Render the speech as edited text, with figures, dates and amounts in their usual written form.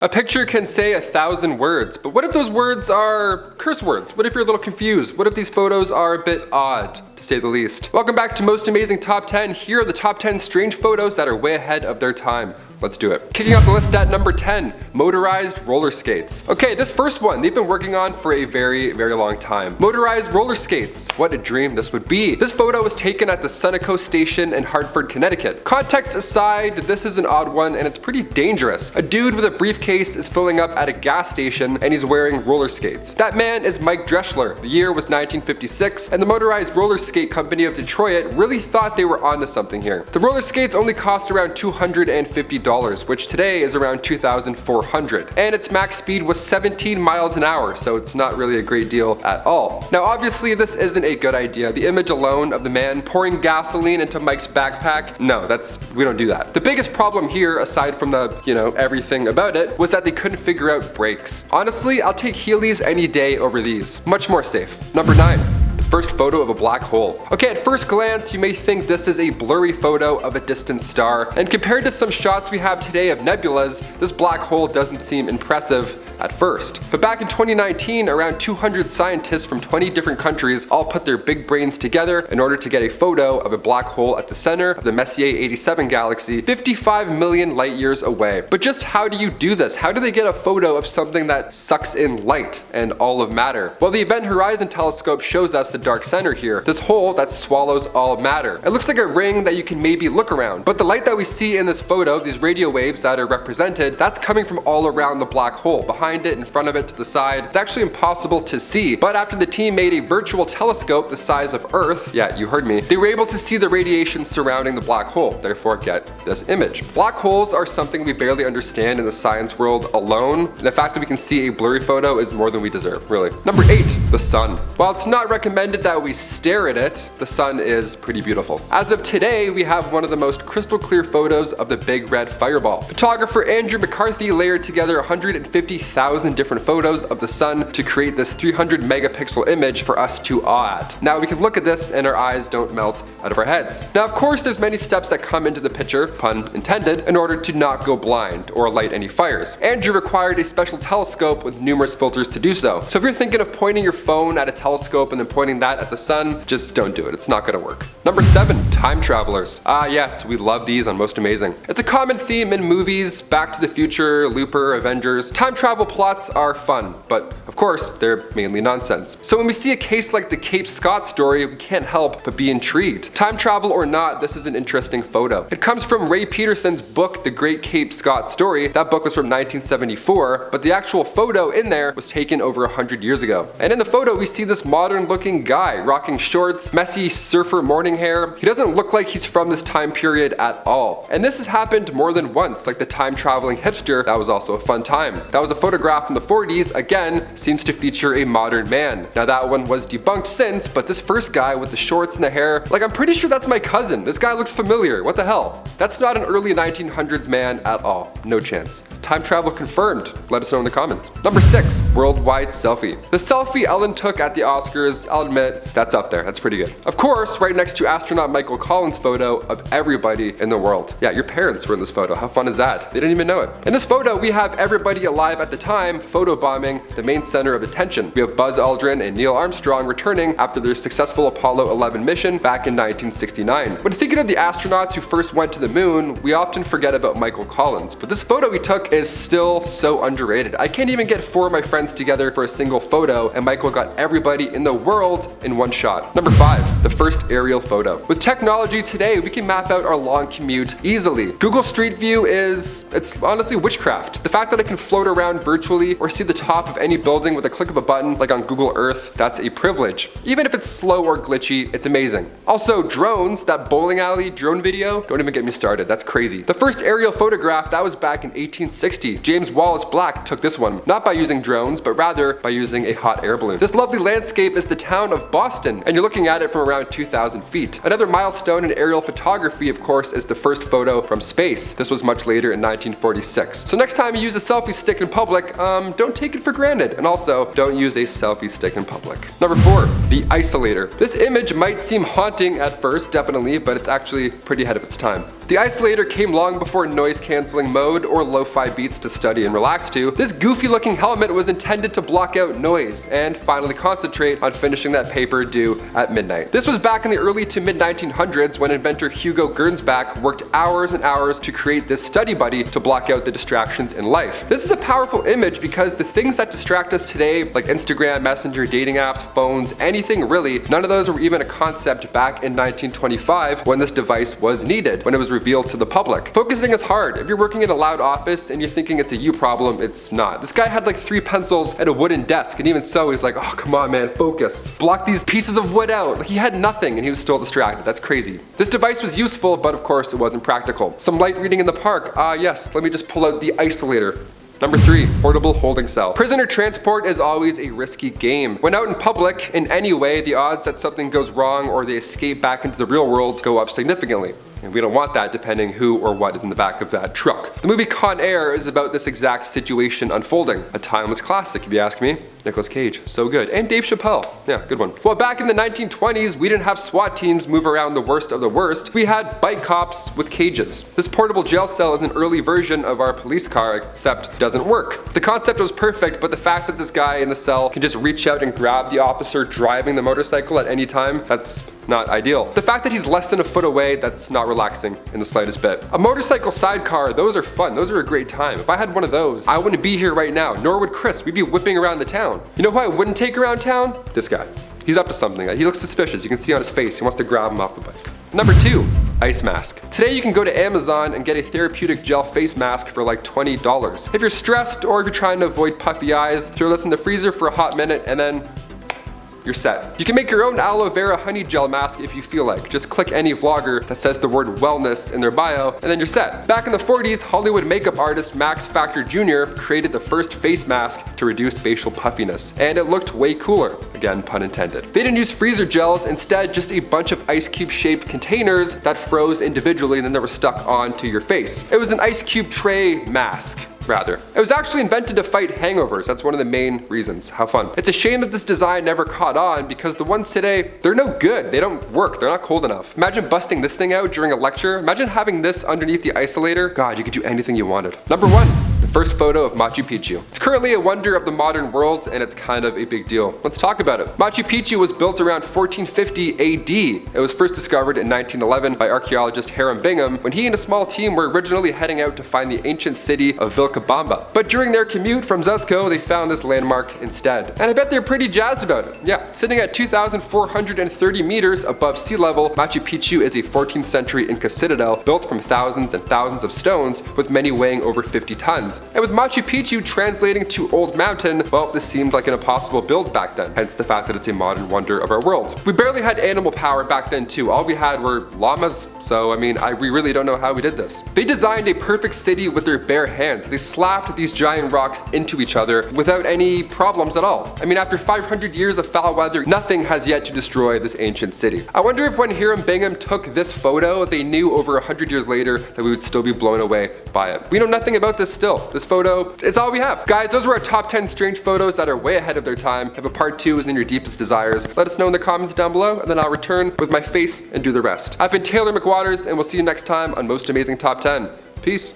A picture can say 1,000 words, but what if those words are curse words? What if you're a little confused? What if these photos are a bit odd, to say the least? Welcome back to Most Amazing Top 10. Here are the top 10 strange photos that are way ahead of their time. Let's do it. Kicking off the list at number 10, motorized roller skates. Okay, this first one they've been working on for a very long time. Motorized roller skates. What a dream this would be. This photo was taken at the Sunoco station in Hartford, Connecticut. Context aside, this is an odd one and it's pretty dangerous. A dude with a briefcase is filling up at a gas station and he's wearing roller skates. That man is Mike Dreschler. The year was 1956 and the Motorized Roller Skate Company of Detroit really thought they were onto something here. The roller skates only cost around $250, which today is around $2,400. And its max speed was 17 miles an hour, so it's not really a great deal at all. Now obviously this isn't a good idea. The image alone of the man pouring gasoline into Mike's backpack, no, we don't do that. The biggest problem here, aside from the, everything about it, was that they couldn't figure out brakes. Honestly, I'll take Heelys any day over these. Much more safe. Number 9. First photo of a black hole. Okay, at first glance, you may think this is a blurry photo of a distant star, and compared to some shots we have today of nebulas, this black hole doesn't seem impressive at first. But back in 2019, around 200 scientists from 20 different countries all put their big brains together in order to get a photo of a black hole at the center of the Messier 87 galaxy, 55 million light years away. But just how do you do this? How do they get a photo of something that sucks in light and all of matter? Well, the Event Horizon telescope shows us the dark center here, this hole that swallows all matter. It looks like a ring that you can maybe look around, but the light that we see in this photo, these radio waves that are represented, that's coming from all around the black hole, behind it, in front of it, to the side. It's actually impossible to see, but after the team made a virtual telescope the size of Earth, yeah, you heard me, they were able to see the radiation surrounding the black hole, therefore get this image. Black holes are something we barely understand in the science world alone, and the fact that we can see a blurry photo is more than we deserve, really. Number 8, the sun. While it's not recommended that we stare at it, the sun is pretty beautiful. As of today, we have one of the most crystal clear photos of the big red fireball. Photographer Andrew McCarthy layered together 150,000 different photos of the sun to create this 300 megapixel image for us to awe at. Now we can look at this and our eyes don't melt out of our heads. Now of course there's many steps that come into the picture, pun intended, in order to not go blind or light any fires. Andrew required a special telescope with numerous filters to do so. So if you're thinking of pointing your phone at a telescope and then pointing that at the sun, just don't do it. It's not gonna work. Number 7, time travelers. Ah yes, we love these on Most Amazing. It's a common theme in movies, Back to the Future, Looper, Avengers. Time travel plots are fun, but of course, they're mainly nonsense. So when we see a case like the Cape Scott story, we can't help but be intrigued. Time travel or not, this is an interesting photo. It comes from Ray Peterson's book, The Great Cape Scott Story. That book was from 1974, but the actual photo in there was taken over 100 years ago. And in the photo, we see this modern looking guy rocking shorts, messy surfer morning hair. He doesn't look like he's from this time period at all. And this has happened more than once, like the time traveling hipster. That was also a fun time. That was a photograph from the 40s, again, seems to feature a modern man. Now that one was debunked since, but this first guy with the shorts and the hair, like I'm pretty sure that's my cousin. This guy looks familiar. What the hell? That's not an early 1900s man at all. No chance. Time travel confirmed. Let us know in the comments. Number 6, worldwide selfie. The selfie Ellen took at the Oscars, I'll admit, that's up there. That's pretty good. Of course, right next to astronaut Michael Collins' photo of everybody in the world. Yeah, your parents were in this photo. How fun is that? They didn't even know it. In this photo, we have everybody alive at the time photobombing the main center of attention. We have Buzz Aldrin and Neil Armstrong returning after their successful Apollo 11 mission back in 1969. When thinking of the astronauts who first went to the moon, we often forget about Michael Collins, but this photo he took is still so underrated. I can't even get 4 of my friends together for a single photo, and Michael got everybody in the world in one shot. Number 5, the first aerial photo. With technology today, we can map out our long commute easily. Google Street View it's honestly witchcraft. The fact that I can float around virtually or see the top of any building with a click of a button like on Google Earth, that's a privilege. Even if it's slow or glitchy, it's amazing. Also, drones, that bowling alley drone video, don't even get me started, that's crazy. The first aerial photograph, that was back in 1860. James Wallace Black took this one, not by using drones, but rather by using a hot air balloon. This lovely landscape is the town town of Boston, and you're looking at it from around 2,000 feet. Another milestone in aerial photography, of course, is the first photo from space. This was much later in 1946. So next time you use a selfie stick in public, don't take it for granted, and also don't use a selfie stick in public. Number 4, the isolator. This image might seem haunting at first, definitely, but it's actually pretty ahead of its time. The isolator came long before noise cancelling mode or lo-fi beats to study and relax to. This goofy looking helmet was intended to block out noise and finally concentrate on finishing that paper due at midnight. This was back in the early to mid 1900s when inventor Hugo Gernsback worked hours and hours to create this study buddy to block out the distractions in life. This is a powerful image because the things that distract us today, like Instagram, Messenger, dating apps, phones, anything really, none of those were even a concept back in 1925 when this device was needed, when it was revealed to the public. Focusing is hard. If you're working in a loud office and you're thinking it's a you problem, it's not. This guy had like 3 pencils and a wooden desk, and even so he's like, oh come on man, focus. Block these pieces of wood out. Like, he had nothing and he was still distracted. That's crazy. This device was useful, but of course it wasn't practical. Some light reading in the park. Yes, let me just pull out the isolator. Number 3, portable holding cell. Prisoner transport is always a risky game. When out in public, in any way, the odds that something goes wrong or they escape back into the real world go up significantly. And we don't want that depending who or what is in the back of that truck. The movie Con Air is about this exact situation unfolding. A timeless classic, if you ask me. Nicolas Cage, so good. And Dave Chappelle, yeah, good one. Well, back in the 1920s, we didn't have SWAT teams move around the worst of the worst. We had bike cops with cages. This portable jail cell is an early version of our police car, except doesn't work. The concept was perfect, but the fact that this guy in the cell can just reach out and grab the officer driving the motorcycle at any time, that's not ideal. The fact that he's less than a foot away, that's not relaxing in the slightest bit. A motorcycle sidecar, those are fun, those are a great time. If I had one of those, I wouldn't be here right now, nor would Chris. We'd be whipping around the town. You know who I wouldn't take around town? This guy. He's up to something. He looks suspicious. You can see on his face. He wants to grab him off the bike. Number 2, ice mask. Today you can go to Amazon and get a therapeutic gel face mask for like $20. If you're stressed or if you're trying to avoid puffy eyes, throw this in the freezer for a hot minute and then you're set. You can make your own aloe vera honey gel mask if you feel like. Just click any vlogger that says the word wellness in their bio and then you're set. Back in the 40s, Hollywood makeup artist Max Factor Jr. created the first face mask to reduce facial puffiness. And it looked way cooler. Again, pun intended. They didn't use freezer gels, instead just a bunch of ice cube shaped containers that froze individually and then they were stuck onto your face. It was an ice cube tray mask. Rather. It was actually invented to fight hangovers. That's one of the main reasons. How fun. It's a shame that this design never caught on because the ones today, they're no good. They don't work. They're not cold enough. Imagine busting this thing out during a lecture. Imagine having this underneath the isolator. God, you could do anything you wanted. Number 1. First photo of Machu Picchu. It's currently a wonder of the modern world and it's kind of a big deal. Let's talk about it. Machu Picchu was built around 1450 AD. It was first discovered in 1911 by archaeologist Hiram Bingham when he and a small team were originally heading out to find the ancient city of Vilcabamba. But during their commute from Cuzco, they found this landmark instead. And I bet they're pretty jazzed about it. Yeah, sitting at 2,430 meters above sea level, Machu Picchu is a 14th century Inca citadel built from thousands and thousands of stones with many weighing over 50 tons. And with Machu Picchu translating to Old Mountain, well, this seemed like an impossible build back then, hence the fact that it's a modern wonder of our world. We barely had animal power back then too. All we had were llamas, so I mean, we really don't know how we did this. They designed a perfect city with their bare hands. They slapped these giant rocks into each other without any problems at all. I mean, after 500 years of foul weather, nothing has yet to destroy this ancient city. I wonder if when Hiram Bingham took this photo, they knew over 100 years later that we would still be blown away by it. We know nothing about this still. This photo, it's all we have. Guys, those were our top 10 strange photos that are way ahead of their time. If a part 2 is in your deepest desires, let us know in the comments down below, and then I'll return with my face and do the rest. I've been Taylor McWaters, and we'll see you next time on Most Amazing Top 10. Peace.